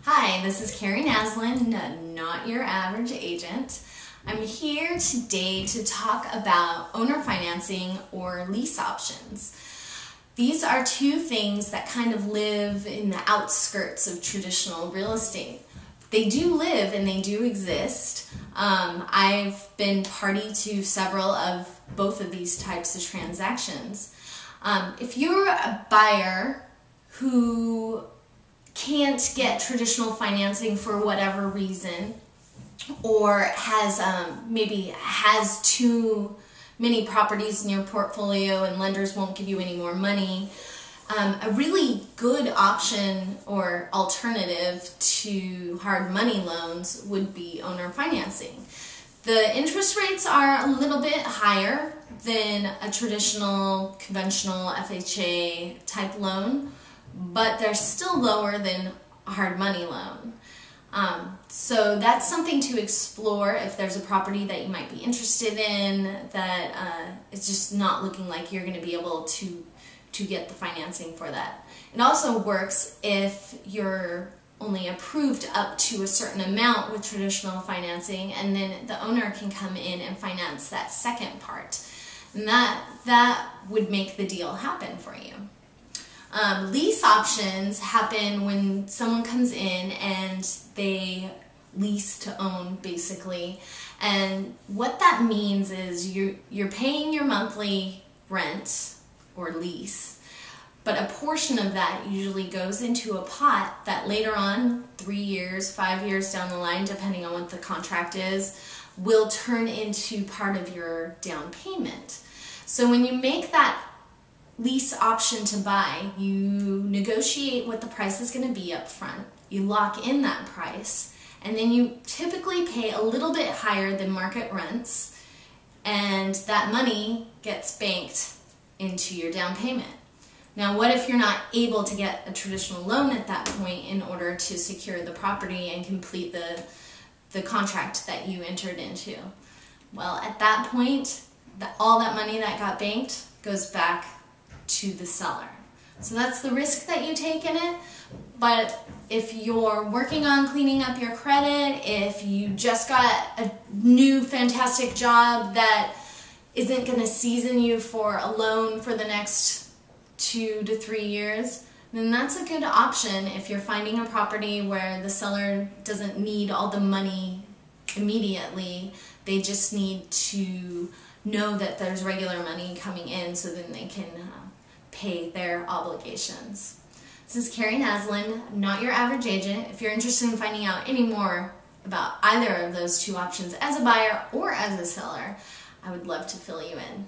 Hi, this is Carrie Naslin, not your average agent. I'm here today to talk about owner financing or lease options. These are two things that kind of live in the outskirts of traditional real estate. They do live and they do exist. I've been party to several of both of these types of transactions. If you're a buyer who can't get traditional financing for whatever reason, or maybe has too many properties in your portfolio and lenders won't give you any more money, a really good option or alternative to hard money loans would be owner financing. The interest rates are a little bit higher than a traditional conventional FHA type loan, but they're still lower than a hard money loan. So that's something to explore if there's a property that you might be interested in that it's just not looking like you're going to be able to get the financing for that. It also works if you're only approved up to a certain amount with traditional financing, and then the owner can come in and finance that second part. And that would make the deal happen for you. Lease options happen when someone comes in and they lease to own, basically. And what that means is you're paying your monthly rent or lease, but a portion of that usually goes into a pot that later on, 3 years, 5 years down the line, depending on what the contract is, will turn into part of your down payment. So when you make that lease option to buy, you negotiate what the price is going to be up front, you lock in that price, and then you typically pay a little bit higher than market rents, and that money gets banked into your down payment. Now, what if you're not able to get a traditional loan at that point in order to secure the property and complete the contract that you entered into? Well, at that point, all that money that got banked goes back to the seller. So that's the risk that you take in it. But if you're working on cleaning up your credit, if you just got a new fantastic job that isn't going to season you for a loan for the next 2 to 3 years, then that's a good option if you're finding a property where the seller doesn't need all the money immediately. They just need to know that there's regular money coming in so then they can pay their obligations. This is Carrie Naslin, not your average agent. If you're interested in finding out any more about either of those two options as a buyer or as a seller, I would love to fill you in.